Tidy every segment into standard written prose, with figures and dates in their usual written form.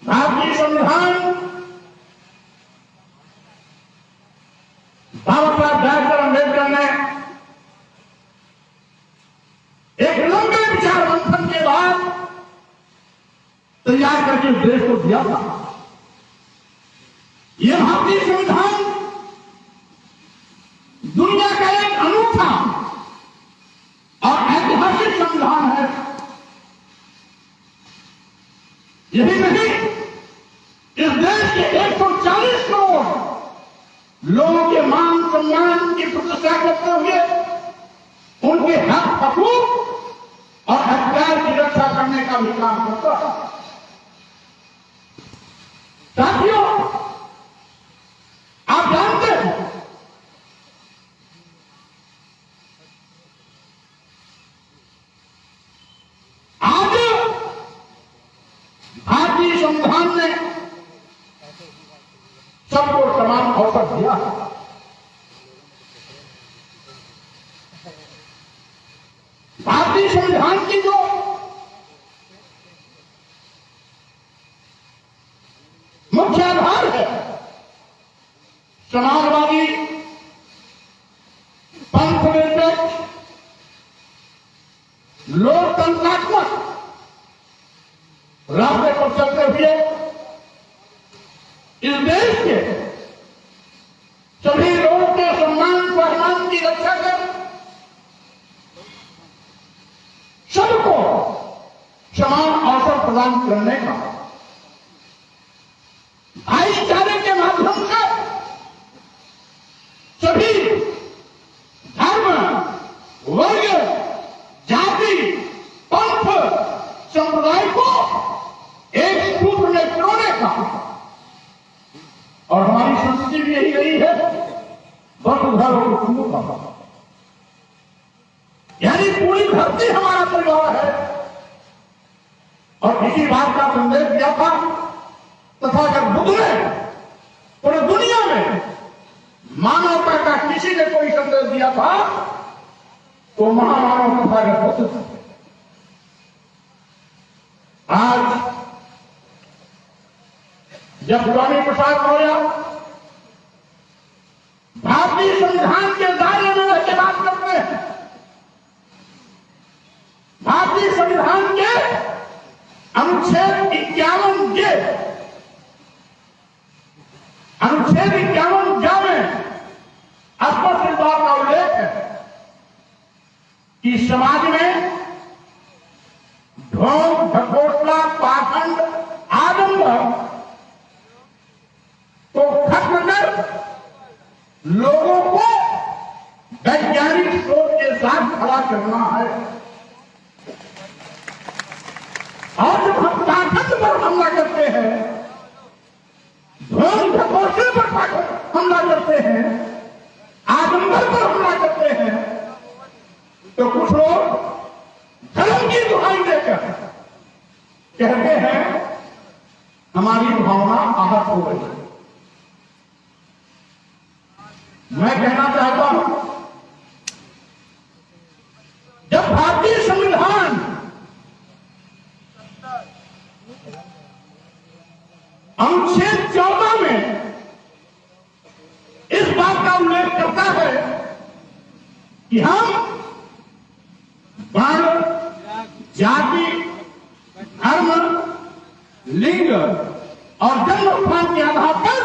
भारतीय संविधान बाबा साहब डॉक्टर अम्बेडकर ने एक लंबे विचार मंथन के बाद तैयार करके देश को दिया था। यह भारतीय संविधान दुनिया का एक अनूठा और ऐतिहासिक संविधान है। यही नहीं, इस देश के 140 करोड़ लोगों के मान सम्मान की प्रतिष्ठा करते हुए उनके हक हकूक और अधिकार की रक्षा करने का भी काम करता है। साथियों, आप जानते हैं आज भारतीय संविधान ने सबको समान अवसर दिया है। भारतीय संविधान की जो मुख्य आधार है, समाजवादी, पंथनिरपेक्ष, लोकतंत्रात्मक रास्ते पर चलते हुए इस देश के सभी लोगों के सम्मान सम्मान की रक्षा कर सबको समान अवसर प्रदान करने का, भाईचारे के माध्यम से सभी धर्म, वर्ग, जाति, पंथ, संप्रदाय को एक सूत्र में पिरोने का। और हमारी संस्कृति भी यही रही है, वसुधैव कुटुंबकम्, यानी पूरी धरती हमारा परिवार है। और इसी बात का संदेश दिया था तथागत बुद्ध ने। पूरी दुनिया में मानवता का किसी ने कोई संदेश दिया था तो महामानव तथागत बुद्ध थे। आज जब स्वामी प्रसाद मौर्य भारतीय संविधान के दायरे में रह के बात करते हैं, भारतीय संविधान के अनुच्छेद 51 के अनुच्छेद 51 में स्पष्ट इस बात का उल्लेख है कि समाज में ढोंग, ढकोसला, पाखंड, आडंबर को खत्म कर लोगों को वैज्ञानिक सोच के साथ खड़ा करना है। और जब हम पाखंड पर हमला करते हैं, ढोंग ढकोसले पर हमला करते हैं, आडंबर पर हमला करते हैं, तो कुछ लोग धर्म की दुहाई देकर कहते हैं हमारी भावना आहत हो गई। मैं कहना चाहता हूं, जब भारतीय संविधान अनुच्छेद 14 में इस बात का उल्लेख करता है कि हम वर्ण, जाति, धर्म, लिंग और जन्म स्थान के आधार पर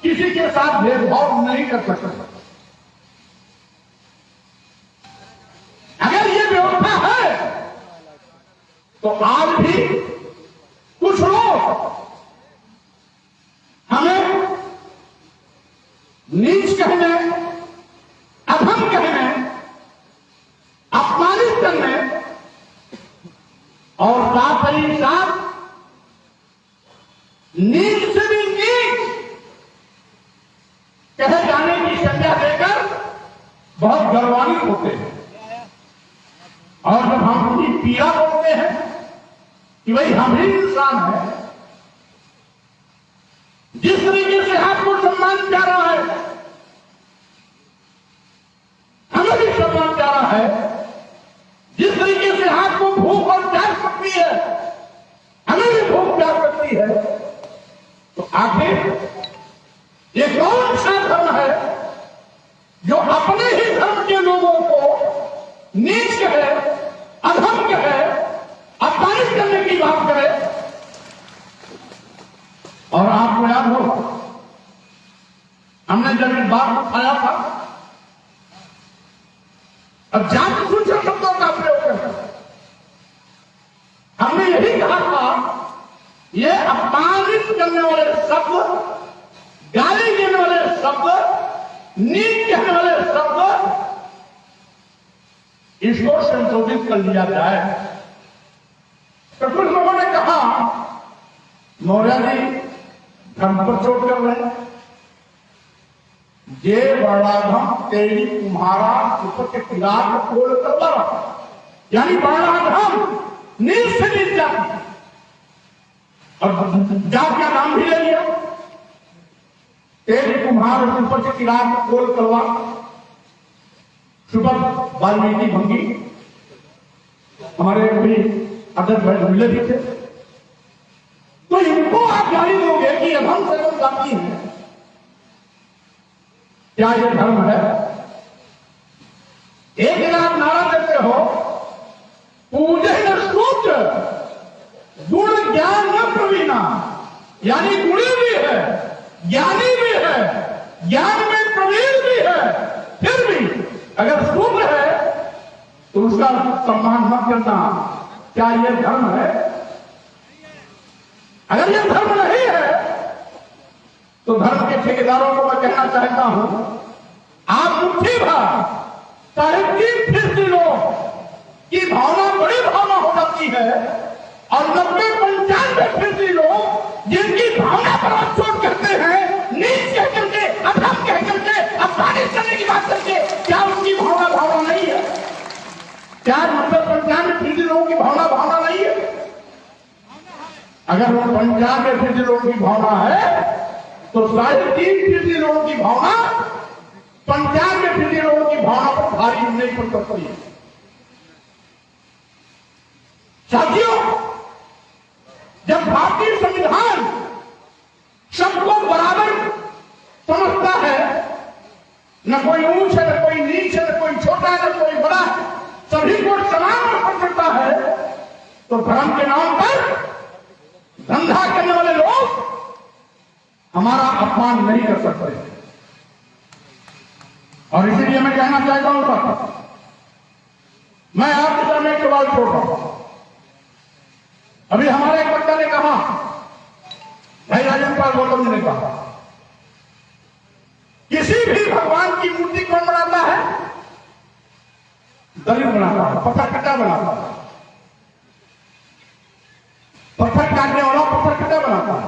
किसी के साथ भेदभाव नहीं कर सकते। अगर ये व्यवस्था है तो आज भी कुछ लोग हमें नीच कहने, अधम कहने, अपमानित करने और साथ ही साथ नीच से भी नीच कहे जाने की संज्ञा देकर बहुत गर्वान्वित होते हैं। और जब हम उनकी पीड़ा बोलते हैं कि भाई हम ही इंसान हैं, जिस तरीके से आपको सम्मान प्यारा है हमें भी सम्मान प्यारा है, जिस तरीके से आपको भूख और प्यास करती है हमें भी भूख प्यास करती है, आखिर ये कौन सा धर्म है जो अपने ही धर्म के लोगों को नीच कहे, अधम कहे, अपमानित करने की बात करे? और आपको याद हो, हमने जब इस बात उठाया था, अब जात सूचना शब्दों का प्रयोग करते, हमने यही कहा था, ये अपमानित करने वाले शब्द, गाली देने वाले शब्द, नीच कहने वाले शब्द, इसको संशोधित कर लिया जाए। तो कुछ लोगों ने कहा, मौर्य जी धर्म पर चोट कर रहे हैं, ये बड़ाधम तेरी तुम्हारा ऊपर के खिलाफ कोल करता रहा, यानी बड़ाधम नीच से नीच जाती, और जात का नाम भी ले लिया, तेरी तुम्हारे ऊपर के खिलाफ कोल करवा। सुबह वाल्मीकि भंगी हमारे भी अध्यक्ष मिले भी थे, तो इनको आप गाली दोगे कि अधम से कम जाती है, क्या ये धर्म है? एक आप नारा देते हो, पूजे न सूत्र गुण ज्ञान न प्रवीणा, यानी गुणी भी है, ज्ञानी भी है, ज्ञान में प्रवीण भी है, फिर भी अगर शूद्र है तो उसका सम्मान मत करना। क्या यह धर्म है? अगर यह धर्म नहीं है तो धर्म के ठेकेदारों को मैं कहना चाहता हूं, आप मुट्ठी भर चाहे 3 लोग की भावना बड़ी भावना हो जाती है, और 90-95% लोग जिनकी भावना पर आप चोट करते हैं, नीच कह करके, अधम कह करके, अपमानित करने की बात करके, क्या उनकी भावना नहीं है? क्या 90-95% लोगों की भावना नहीं है? अगर वो 95% लोगों की भावना है तो 3.5% लोगों की भावना 95% लोगों की भावना पर भारी नहीं पड़ सकती है। साथियों, जब भारतीय संविधान सबको बराबर समझता है, न कोई ऊंच है, न कोई नीच है, न कोई छोटा है, न कोई बड़ा है, सभी को समान रख सकता है, तो धर्म के नाम पर धंधा करने वाले लोग हमारा अपमान नहीं कर सकते। और इसीलिए मैं कहना चाहता हूं सर, मैं आपके सामने एक सवाल छोड़ रहा हूं। अभी हमारे एक बच्चा ने कहा, भाई राजेंद्र पाल गौतम जी ने कहा, किसी भी भगवान की मूर्ति कौन बनाता है? दलित बनाता है, पत्थर कट्टा बनाता है, पत्थर काटने वाला पत्थर कट्टा बनाता है।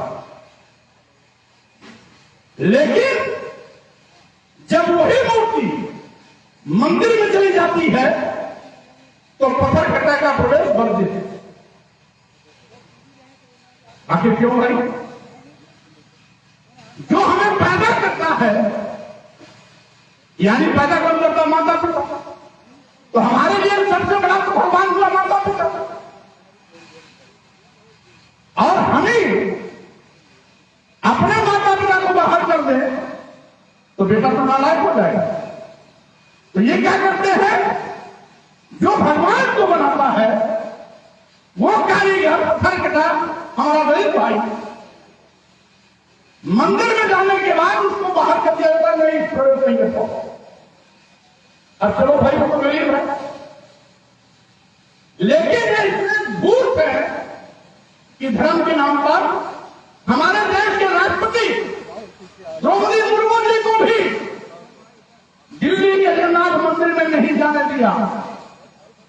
लेकिन जब वही मूर्ति मंदिर में चली जाती है तो पत्थर कट्टा का प्रवेश वर्जित है। आखिर क्यों भाई? जो हमें पैदा करता है, यानी पैदा कौन करता? माता पिता। तो हमारे लिए सबसे बड़ा तो भगवान हुआ माता पिता, और हमें अपने माता पिता को बाहर कर दे तो बेटा तो नालायक हो जाएगा। तो ये क्या करते हैं? जो भगवान को बनाता है वो कारीगर पत्थर कटा हमारा दलित भाई, मंदिर में जाने के बाद उसको बाहर कर दिया जाता, नहीं प्रयोग नहीं करता। अब चलो भाई वो तो गरीब है, लेकिन ये इतने मूर्ख है कि धर्म के नाम पर हमारे देश के राष्ट्रपति द्रौपदी मुर्मू जी को भी दिल्ली के जगन्नाथ मंदिर में नहीं जाने दिया,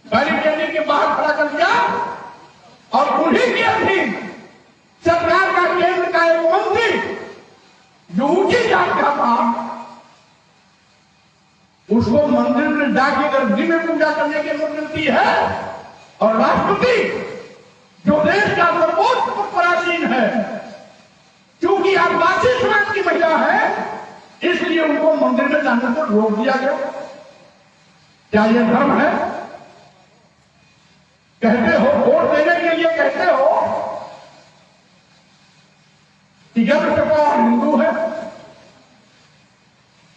बैरिकेडिंग के बाहर खड़ा कर दिया, और उन्हीं के अधीन सरकार का केंद्र का एक मंत्री जो ऊंची जात का था, उसको मंदिर में जाके गर्दी में पूजा करने की अनुमति मिलती है, और राष्ट्रपति जो देश का सर्वोच्च पराधीन है, क्योंकि आदिवासी समाज की महिला है, इसलिए उनको मंदिर में जाने से रोक दिया गया। क्या यह धर्म है? कहते हो वोट देने के लिए, कहते हो कि जब तो हिंदू है।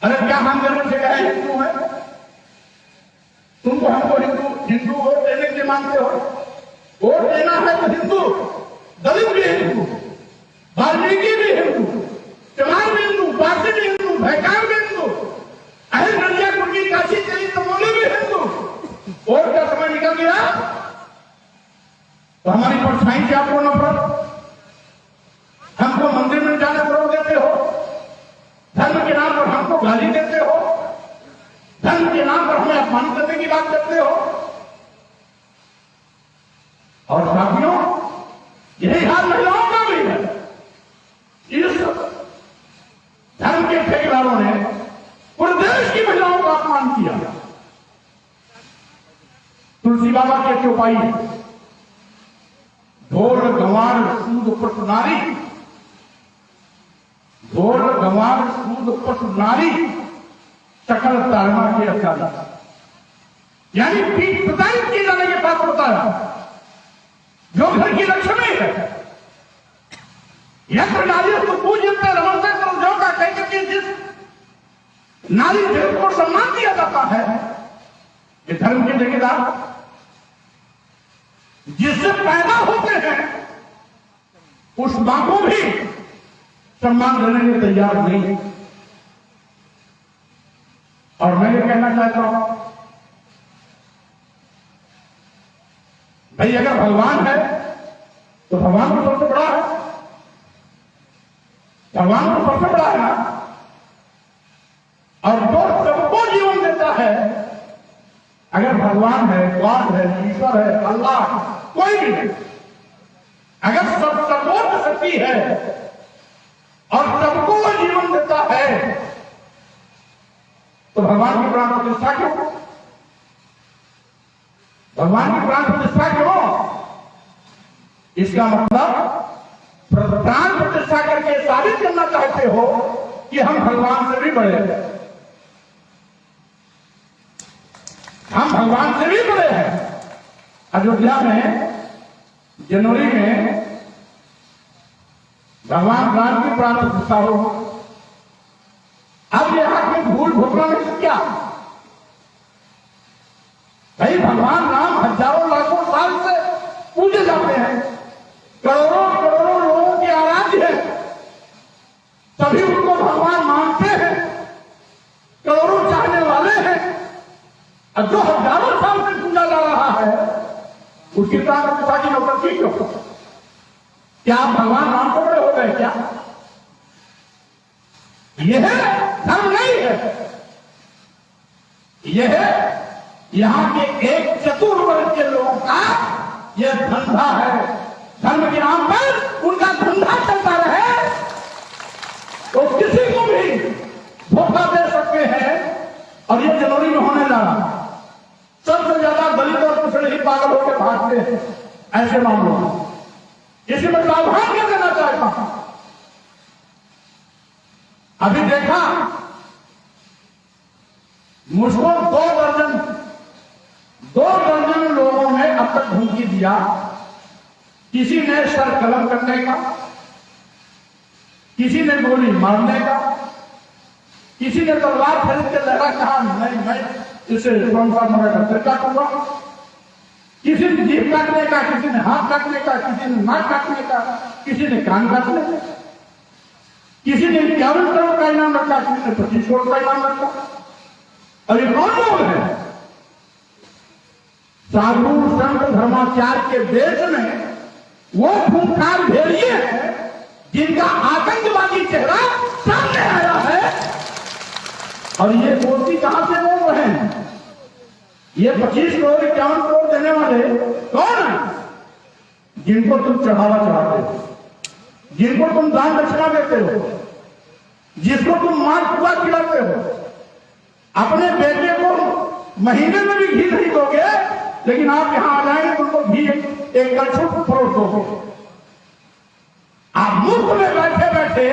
अरे क्या हम जन्म से कहे हिंदू है? तुम तो हमको हिंदू वोट देने के मांगते हो। वोट देना है तो हिंदू, दलित भी हिंदू, वाल्मीकि भी हिंदू, चमार भी हिंदू, पारसी भी हिंदू, भैकार भी हिंदू, अहिल नदिया कुर्मी काशी चली तमोली भी हिंदू। वोट का समय निकल गया तो हमारी परछाई से आपको नफरत, हमको मंदिर में जाने को रोक देते हो, धर्म के नाम पर हमको गाली देते हो, धर्म के नाम पर हमें अपमान करने की बात करते हो। और साथियों, यही हाल महिलाओं का भी है। इस धर्म के ठेकेदारों ने पूरे देश की महिलाओं का अपमान किया। तुलसी बाबा के चौपाई, ढोल गंवार सूद पशु नारी, ढोल गंवार सूद पशु नारी, सकल तारमा के अचारी, यानी पीठ प्रदान किए जाने के पात्र बताया। जो घर की लक्ष्मी है, यंत्र नारी को पूजते रमनते जो का कहकर के जिस नारी देव को सम्मान दिया जाता है, ये धर्म के ठेकेदार जिससे पैदा होते हैं उस मां को भी सम्मान देने के तैयार नहीं। और मैं ये कहना चाहता हूं, भाई अगर भगवान है तो भगवान तो सबसे बड़ा है, भगवान तो सबसे बड़ा है ना। और जो सबको जीवन देता है, अगर भगवान है, गॉड है, ईश्वर है, अल्लाह, कोई भी नहीं, अगर सब सर्वोच्च शक्ति है और सबको जीवन देता है तो भगवान की प्राण प्रतिष्ठा क्यों? भगवान की प्राण प्रतिष्ठा क्यों? इसका मतलब प्राण प्रतिष्ठा करके साबित करना चाहते हो कि हम भगवान से भी बड़े हैं, हम भगवान से भी बड़े हैं। अयोध्या में जनवरी में भगवान राम की प्राण प्रतिष्ठा हो। अब यहां कोई भूल भुगतना नहीं क्या? भाई भगवान राम हजारों लाखों साल से पूजे जाते हैं, करोड़ों करोड़ों लोगों के आराध्य है, सभी उनको भगवान मानते हैं, करोड़ों चाहने वाले हैं। अब जो हजारों साल से पूजा जा रहा है उसकी प्राण प्रतिष्ठा की नौकरी क्यों? क्या आप भगवान राम से बड़े हो गए क्या? यह धर्म नहीं है, यह यहां के एक चतुर वर्ग के लोगों का यह धंधा है। धर्म के नाम पर उनका धंधा चलता रहे तो किसी को भी धोखा दे सकते हैं। और ये जनवरी में होने लगा, सबसे ज्यादा दलित और पिछड़े ही पागल होकर भागते हैं ऐसे मामलों में। इसी में सावधान कर देना चाहता हूं। अभी देखा, मुझको 2 दर्जन लोगों ने अब तक धमकी दिया। किसी ने सर कलम करने का, किसी ने गोली मारने का, किसी ने तलवार खरीद के लगा, कहा नहीं मैं इसे सिर काटूंगा, किसी ने जीभ काटने का, किसी ने हाथ काटने का, किसी ने नाक काटने का, किसी ने कान काटने का, किसी ने 51 करोड़ का इनाम रखा, किसी ने 25 करोड़ का इनाम रखा। और ये कौन लोग हैं? साधु संत धर्माचार्य के देश में वो खूंखार भेड़िए हैं जिनका आतंकवादी चेहरा सामने आया है। और ये मोदी कहां से बोल रहे हैं? ये 25 करोड़ 51 करोड़ देने वाले कौन है? जिनको तुम चढ़ावा चढ़ाते हो, जिनको तुम दान दक्षिणा देते हो, जिसको तुम मार पुआ खिलाते हो। अपने बेटे को महीने में भी घी नहीं दोगे, लेकिन आप यहां आ जाएंगे तो उनको घी एक कलछुल परोस दोगे। आप मुफ्त में बैठे बैठे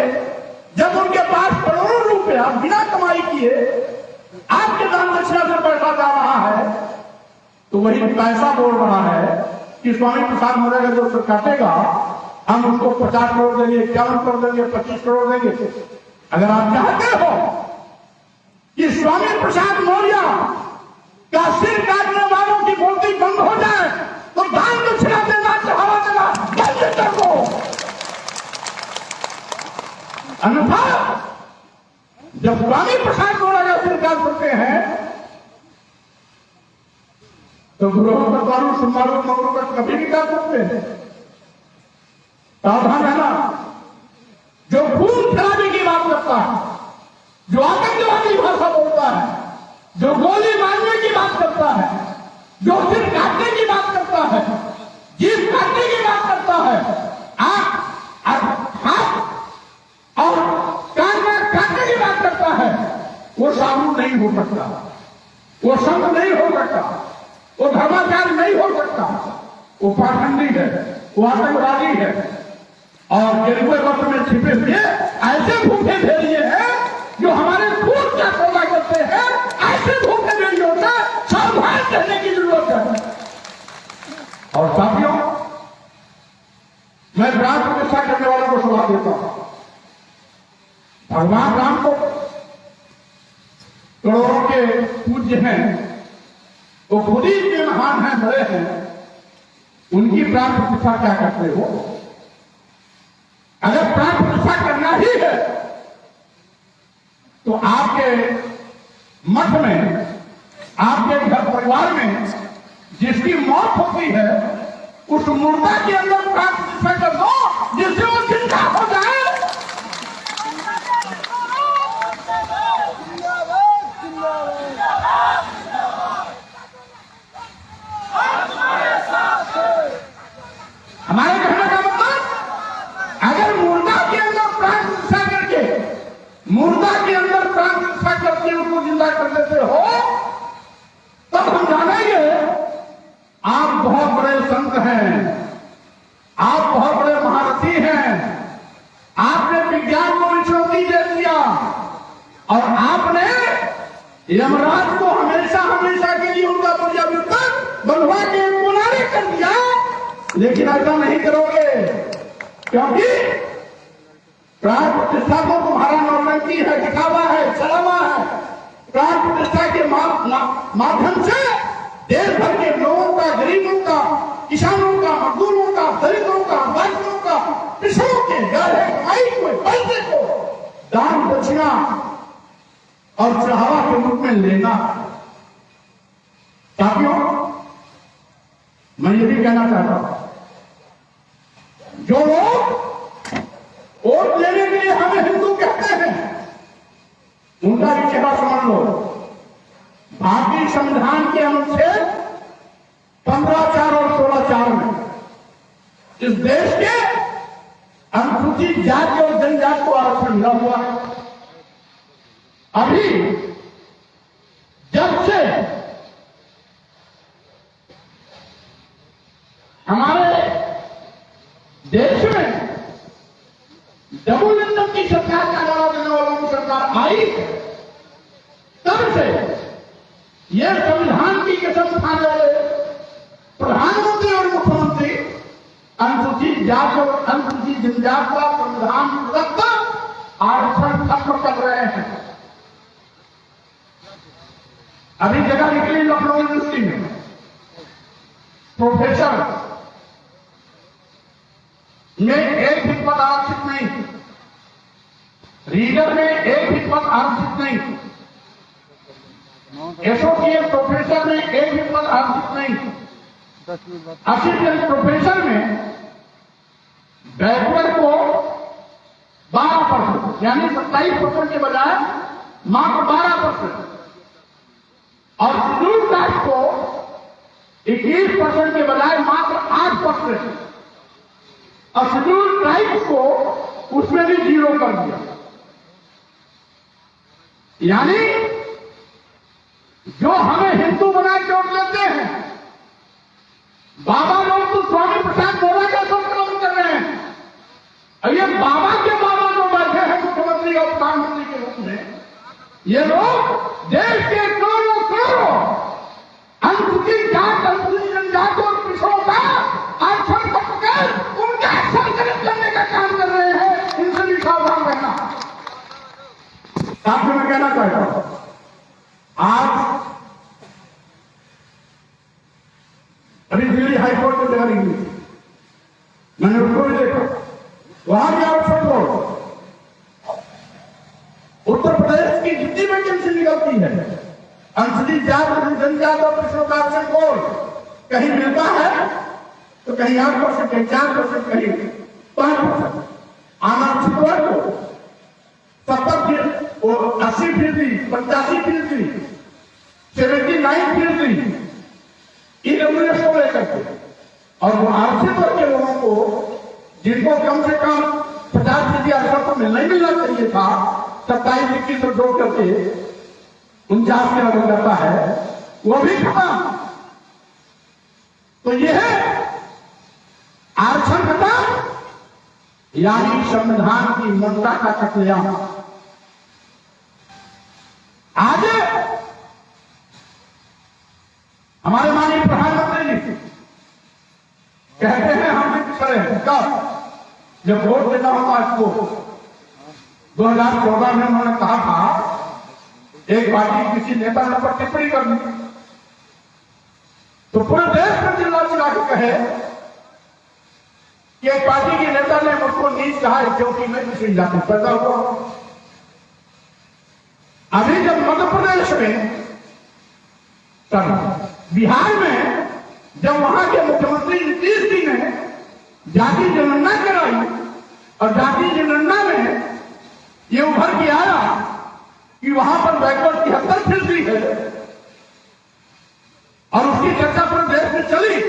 जब उनके पास करोड़ों रुपया बिना कमाई किए आपके दान दक्षिणा से पैसा जा रहा है, तो वही पैसा बोल रहा है कि स्वामी प्रसाद मौर्य का जो काटेगा हम उसको 50 करोड़ देंगे, 51 करोड़ देंगे, 25 करोड़ देंगे। अगर आप चाहते हो कि स्वामी प्रसाद मौर्य का सिर काटने वालों की बोलती बंद हो जाए तो दान दक्षिणा देना, चढ़ावा देना बंद कर दो। अन्यथा जब स्वामी प्रसाद मौर्य का सिर काट सकते हैं तो गुरुओं का दारू समारोह मौरों का कभी नहीं काट सकते हैं। सावधान रहना। जो खून खराबे की बात करता है, जो आतंकवादी भाषा बोलता है, जो गोली मारने की बात करता है, जो सिर काटने की बात करता है, जीभ काटने की बात करता है, हाथ और कान में काटने की बात करता है, वो साधु नहीं हो सकता, वो संत नहीं हो सकता, वो धर्माचार्य नहीं हो सकता, वो पाखंडी है, वो आतंकवादी है। और गिरवे वक्त में छिपे हुए ऐसे भूखे भेड़िए हैं जो हमारे खून का सौदा करते हैं। ऐसे भूखे भेड़ियों से सावधान रहने की जरूरत है। और साथियों, मैं प्राण प्रतिष्ठा करने वालों को सलाह देता हूं, भगवान राम को करोड़ों के पूज्य हैं, वो खुद ही इतने महान हैं, बड़े हैं, उनकी प्राण प्रतिष्ठा क्या करते हो? अगर प्राण प्रतिष्ठा करना ही है तो आपके मठ में, आपके घर परिवार में जिसकी मौत होती है उस मुर्दा के अंदर प्राण प्रतिष्ठा कर दो, जिससे वो जिंदा हो जाए। हमारे कहने का मतलब, अगर मुर्दा के अंदर प्राण प्रतिष्ठा करके, मुर्दा के अंदर प्राण प्रतिष्ठा करके उनको जिंदा कर देते हो, तब हम जानेंगे आप बहुत बड़े संत हैं, आप बहुत बड़े महारथी हैं, आपने विज्ञान को चुनौती दे दिया और आपने यमराज को हमेशा हमेशा के लिए उनका पर्यावरण बनवा के पुनारे कर दिया। लेकिन ऐसा नहीं करोगे, क्योंकि प्राण प्रतिष्ठा को तुम्हारा नौटंकी है, दिखावा है, चलावा है। प्राण प्रतिष्ठा के माध्यम से देश भर के लोगों का, गरीबों का, किसानों का, मजदूरों का, दलितों का, बालियों का, पिछड़ों के गाढ़े कमाई को, पैसे को दान दक्षिणा और चढ़ावा के रूप में लेना। साथियों, मैं ये भी कहना चाहता हूं, जो लोग वोट लेने के लिए हमें हिंदू कहते हैं, उनका भी चेहरा समझ लो। भारतीय संविधान के अनुच्छेद 15(4) और 16(4) में इस देश के अनुसूचित जाति और जनजाति को आरक्षण मिला हुआ है। अभी जब से हमारे देश में डबल इंजन की सरकार का नारा देने वालों की सरकार आई, तब से यह संविधान की कसम खाने वाले प्रधानमंत्री और मुख्यमंत्री अनुसूचित जाति और अनुसूचित जनजाति का संविधान प्रदत्त आरक्षण खत्म कर रहे हैं। अभी जगह निकली लखनऊ यूनिवर्सिटी में, प्रोफेसर में एक भी पद आरक्षित नहीं, रीडर में एक भी पद आरक्षित नहीं, एसोसिएट प्रोफेसर में एक भी पद आरक्षित नहीं, असिस्टेंट प्रोफेसर में बैकवर्ड को 12% यानी 27% के बजाय मात्र 12% और शेड्यूल कास्ट को 21% के बजाय मात्र 8% और शेड्यूल ट्राइब को उसमें भी 0 कर दिया। यानी जो हमें हिंदू बना के वोट लेते हैं, बाबा लोग तो स्वामी प्रसाद मौर्य का संकलन कर रहे हैं। और ये बाबा के बाबा जो बैठे हैं मुख्यमंत्री और प्रधानमंत्री के रूप में, ये लोग देश के करोड़ों करोड़ों अनुसूचित जात, अनुसूचित जनजाति और पिछड़ों का आरक्षण कर उनका एक्शन करेंगे। आपको मैं कहना चाहता हूं, आज अभी दिल्ली हाईकोर्ट में तैयारी हुई, मैंने उसको भी देखा, वहां भी आरक्षण बोर्ड उत्तर प्रदेश की जितनी वैकेंसी निकलती है अनुसूचित जाति जनजाति और पिछड़ों का आरक्षण बोर्ड कहीं मिलता है तो कहीं 8%, कहीं 4%, कहीं 5%। अनारक्षित वर्ग को 70, 80%, 85%, 79% ईडब्ल्यूएस को लेकर के, और वो आरक्षित वर्ग के लोगों को जिनको कम से कम 50% आरक्षण तो मिलना ही मिलना चाहिए था, 27, 21 और 2 करके 49 में बन जाता है, वो भी खत्म। तो यह आरक्षण खत्म, यानी संविधान की ममता का कत्लेआम। आज हमारे माननीय प्रधानमंत्री जी कहते हैं हम भी पिछड़े हैं। कब? जब वोट देना होता इसको 2014 में उन्होंने कहा था एक पार्टी किसी नेता ने पर टिप्पणी करनी तो पूरे देश में चिल्ला चिल्ला के कहे कि एक पार्टी के नेता ने मुझको नीच कहा है क्योंकि मैं किसी जाति पैदा हुआ। अभी जब मध्य प्रदेश में, बिहार में जब वहां के मुख्यमंत्री नीतीश जी ने जाति जनगणना कराई और जाति जनगणना में ये उभर के आया कि वहां पर बैकवर्ड 73% है और उसकी चर्चा पूरे देश में चली,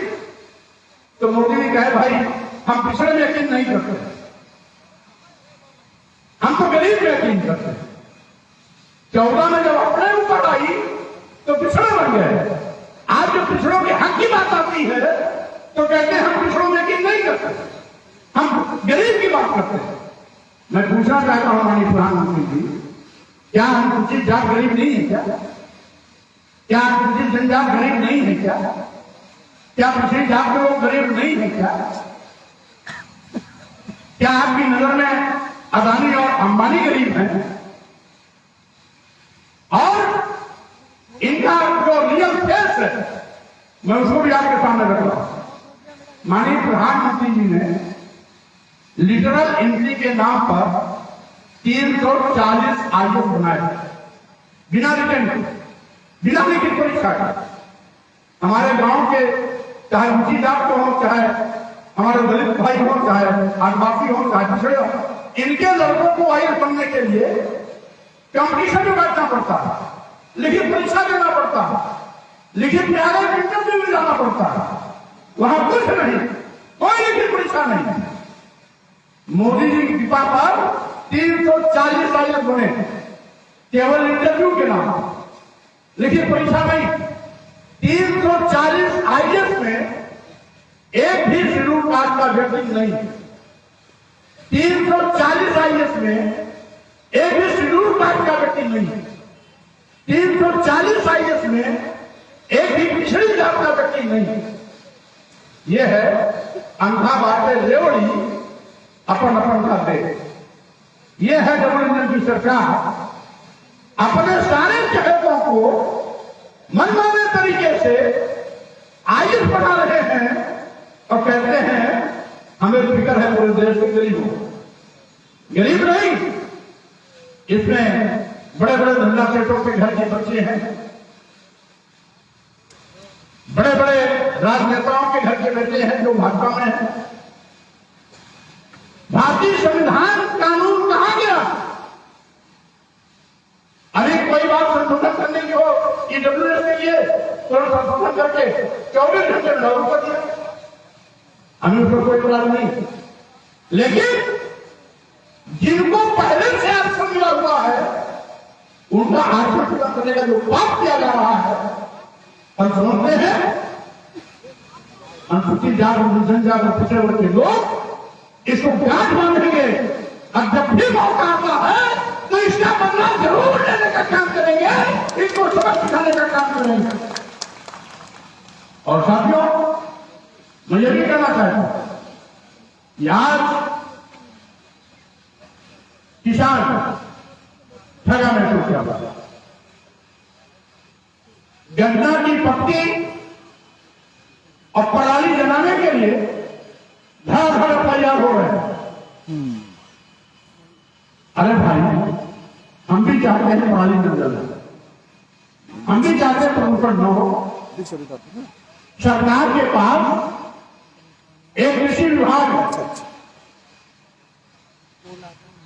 तो मोदी ने कहा भाई हम पिछड़े में यकीन नहीं करते, हम तो गरीब में यकीन करते। 14 में जब अपने ऊपर आई तो पिछड़े बन गए। आज जो पिछड़ों के हक की बात आती है तो कहते हैं हम पिछड़ों में यकीन नहीं करते, हम गरीब की बात करते हैं। मैं पूछना चाहता हूं माननीय प्रधानमंत्री जी, क्या अनुसूचित जात गरीब नहीं है क्या? क्या अनुसूचित जनजात गरीब नहीं है क्या? क्या पिछड़ी जात के लोग गरीब नहीं है क्या? क्या आपकी नजर में अदानी और अंबानी गरीब हैं? और इनका जो रियल फेस है मैं उसको भी आपके सामने रख रहा हूं। माननीय प्रधानमंत्री जी ने लिटरल एंट्री के नाम पर 340 आयोग बनाए बिना रिटर्न, बिना लिखित परीक्षा के। हमारे गांव के चाहे ऊंची जात को हो, चाहे हमारे दलित भाई हो, चाहे आदिवासी हो, चाहे पिछड़े हो, इनके लड़कों को आईएएस बनने के लिए कंपटीशन में बैठना पड़ता है, लिखित परीक्षा देना पड़ता है, लिखित न्यायालय इंटरव्यू में जाना पड़ता है। वहां कुछ नहीं, कोई लिखित परीक्षा नहीं। मोदी जी की कृपा पर 340 आईएएस बने, केवल इंटरव्यू के नाम, लिखित परीक्षा नहीं। 340 आईएएस में एक भी शेड्यूल कास्ट का व्यक्ति नहीं। 340 आईएएस में एक भी शेड्यूल कास्ट का व्यक्ति नहीं। 340 आईएएस में एक भी पिछड़ी जात का व्यक्ति नहीं। यह है अंधा बाटे रेवड़ी अपन अपन का दे। यह है गठबंधन की सरकार अपने सारे चहेतों को मनमाने तरीके से आईएएस बना रहे हैं और कहते हैं हमें फिक्र है पूरे देश के गरीबों। गरीब नहीं, इसमें बड़े बड़े धंधा सेठों के घर के बच्चे हैं, बड़े बड़े राजनेताओं के घर के बेटे हैं जो भाजपा में हैं। भारतीय संविधान कानून कहां गया? अरे कोई बात संशोधन करने की हो ईडब्ल्यूएस के लिए तुरंत संशोधन करके 24 घंटे में लागू कर दिया, हमें उसको कोई इतराज नहीं। लेकिन जिनको पहले से आरक्षण मिला हुआ है उनका आरक्षण पूरा करने का जो पाप किया जा रहा है, हम समझते हैं अनुसूचित जात जनजाति और पिछड़े वर्ग के लोग इसको गांठ बांधेंगे और जब भी मौका आता है तो इसका बदला जरूर लेने का काम करेंगे, इनको सबक सिखाने का काम करेंगे। और साथियों, मैं ये भी कहना चाहता हूं कि आज किसान ठगा महसूस किया था। गन्ना की पत्ती और पराली जलाने के लिए धड़ तैयार हो रहे हैं। अरे भाई, हम भी चाहते हैं पराली न जले, हम भी चाहते हैं प्रदूषण न हो। सरकार के पास एक कृषि विभाग है,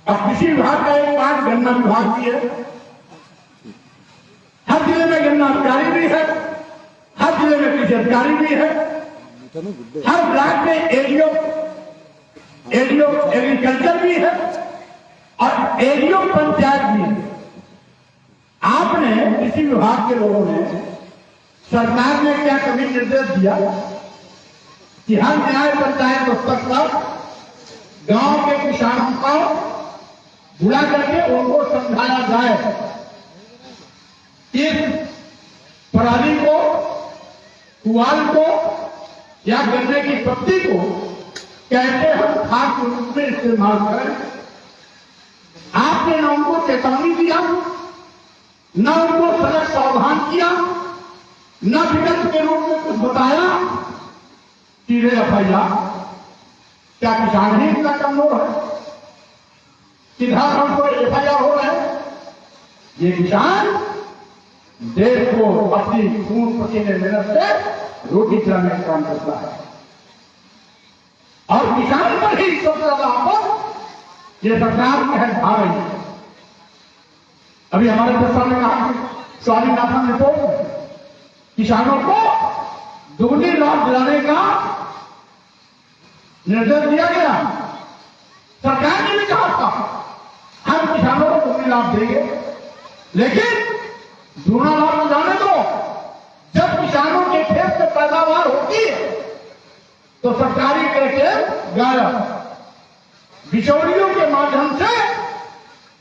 और कृषि विभाग का एक पार्ट गन्ना विभाग भी है। हर जिले में गन्ना अधिकारी भी है, हर जिले में कृषि अधिकारी भी है, हर ब्लॉक में एडीओ एग्रीकल्चर भी है और एडीओ पंचायत भी है। आपने कृषि विभाग के लोगों ने, सरकार ने क्या कभी निर्देश दिया कि हर न्याय पंचायत स्तर पर गांव के किसानों को बुला करके उनको समझाया जाए इस पराली को, पुआल को या गन्ने की पत्ती को कैसे हम खाद के रूप में इस्तेमाल करें। आपने न उनको चेतावनी दिया, न उनको सजग सावधान किया, न विकल्प के रूप में कुछ बताया। सीधे एफआईआर। क्या किसान ही इतना कमजोर है? सीधा हमको एफआईआर हो रहा है। ये किसान देश को अपनी खून पसीने मेहनत से रोटी चलाने का काम करता है, और किसान पर ही सबसे ज्यादा आफत ये सरकार कहत आ रही है। अभी हमारे सरकार ने कहा कि स्वामीनाथन रिपोर्ट में किसानों को दुगनी लाभ दिलाने का निर्देश दिया गया। सरकार ने भी कहा था हम किसानों को दुगनी लाभ देंगे, लेकिन दूना लाभ न जाने दो। जब किसानों के खेत से पैदावार होती है तो सरकारी पैकेज गायब। बिचौलियों के माध्यम से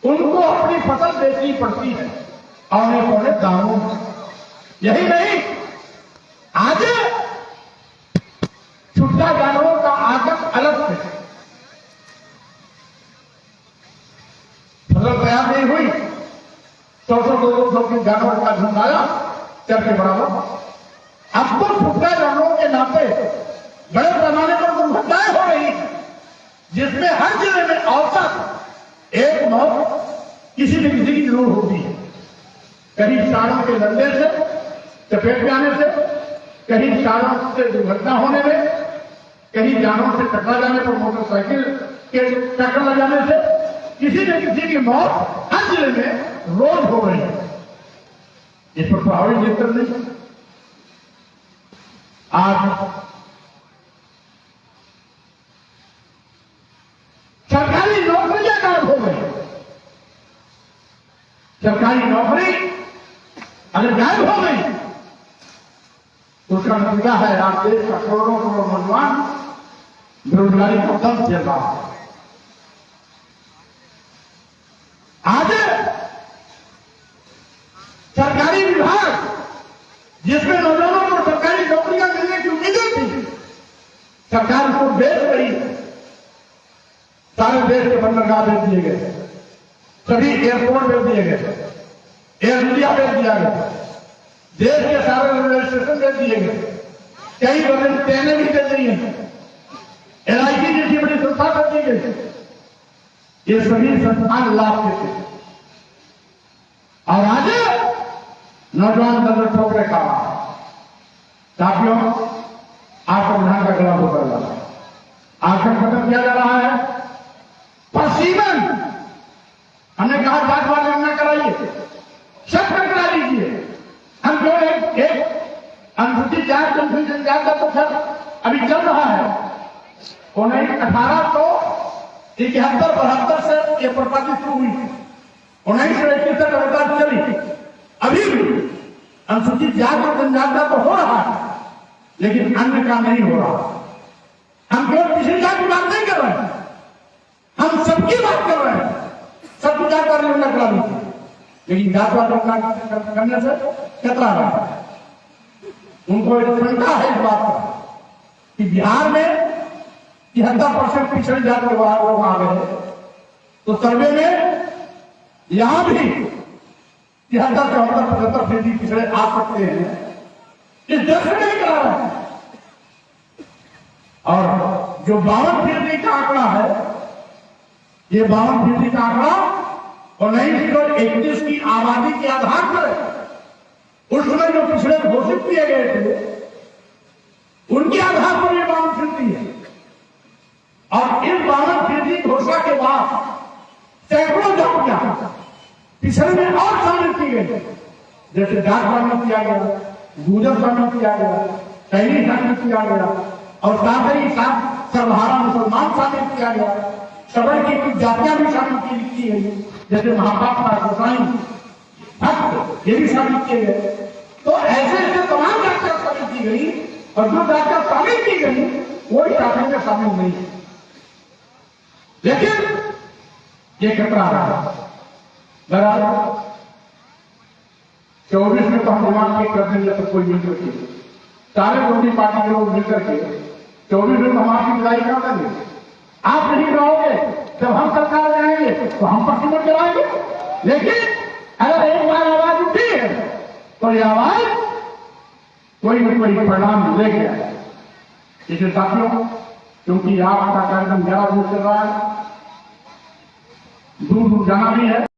उनको अपनी फसल बेचनी पड़ती है औने पौने दामों में। यही नहीं, आज छुट्टा जानवरों का आगत अलग से, फसल तैयार नहीं हुई, 100-200 के जानवर का झुंड आया चर के बराबर। अब तो छुट्टा जानवरों के नाते बड़े पैमाने पर दुर्घटनाएं हो रही हैं, जिसमें हर जिले में औसत एक मौत किसी न किसी की जरूर होती है। कहीं साड़ों के लंडे से चपेट में आने से, कहीं साड़ों से दुर्घटना होने में, कहीं जानवरों से टकरा जाने पर, मोटरसाइकिल के टक्कर लग जाने से किसी न किसी की मौत हर जिले में रोज हो रही है। इस पर प्रभावी नियंत्रण नहीं। आज सरकारी नौकरियां गायब हो गई। सरकारी नौकरी अगर गायब हो गई तो उसका नतीजा है आप देश का करोड़ों करोड़ नौजवान बेरोजगारी का दम झेल रहा है। आज सरकारी विभाग जिसमें नौजवानों को सरकारी नौकरियां मिलने की उम्मीदें थी, सरकार उसको बेच रही है। सारे देश के बंदरगाह भेज दिए गए, सभी एयरपोर्ट भेज दिए गए, एयर इंडिया भेज दिया गया, देश के सारे रेलवे स्टेशन भेज दिए गए, कई बड़ी ट्रेनें भी भेज दी हैं, LIC जैसी बड़ी संस्था कर दी गई। ये सभी संस्थान लाभ देते हैं और आज नौजवान दल ठोकरे खा रहा है। साथियों, आज संविधान का गला होकर जा रहा है, आसन खत्म किया जा रहा है। पसीमन हमने कहा जातवाद गणना कराइए, सब करा लीजिए। हम जो एक अनुसूचित जाति जनसंख्या जनजाति का तो अभी चल रहा है, 1872 से ये प्रपातित शुरू हुई, 1961 चली। अभी भी अनुसूचित जाति और जनजाति का तो हो रहा है, लेकिन अन्य का नहीं हो रहा। हम केवल किसी जाति की बात नहीं कर रहे हैं, हम सबकी बात कर रहे हैं। सबकी जातवाद गणना करा लीजिए, लेकिन जातवाद गणना करने से कतरा रहा है। उनको शंका है इस बात का कि बिहार में 73% पिछड़ी जाति के लोग आ गए, तो सर्वे में यहां भी 73, 74, 75% पिछड़े आ सकते हैं, इस डर से नहीं करा रहे हैं। और जो 52% का आंकड़ा है, ये 52% का आंकड़ा 1931 की आबादी के आधार पर है। उसमें जो पिछड़े घोषित किए गए थे, उनके आधार पर ये 52% है। और इन 52% घोषणा के बाद सैकड़ों जातियां पिछड़े में और शामिल की गई, जैसे जाट शामिल किया गया, गुजर शामिल किया गया, शैली शामिल किया गया, और साथ ही साथ सर्वहारा मुसलमान शामिल किया गया। सवर्ण की कुछ जातियां भी शामिल की गई, जैसे महापात्रा, गोसाई, भक्त, ये भी शामिल किए गए। तो ऐसे ऐसे तमाम जातियां शामिल की गई, और जो जातियां शामिल की गई वो इस शासन में शामिल नहीं है। लेकिन ये खतरा रहा। बराबर 24 में तो हम दिमाग के कर देंगे, तो कोई मिलकर के सारे विरोधी पार्टी के लोग मिलकर के 24 में हम आपकी विदाई कर देंगे। आप नहीं रहोगे, जब हम सरकार में आएंगे तो हम प्रतिबंध कराएंगे। लेकिन अगर एक बार आवाज उठी है तो ये आवाज कोई न कोई परिणाम ले गया है। इसलिए साथियों, क्योंकि आपका कार्यक्रम 11 बजे चल रहा है, दूर दूर जाना भी है।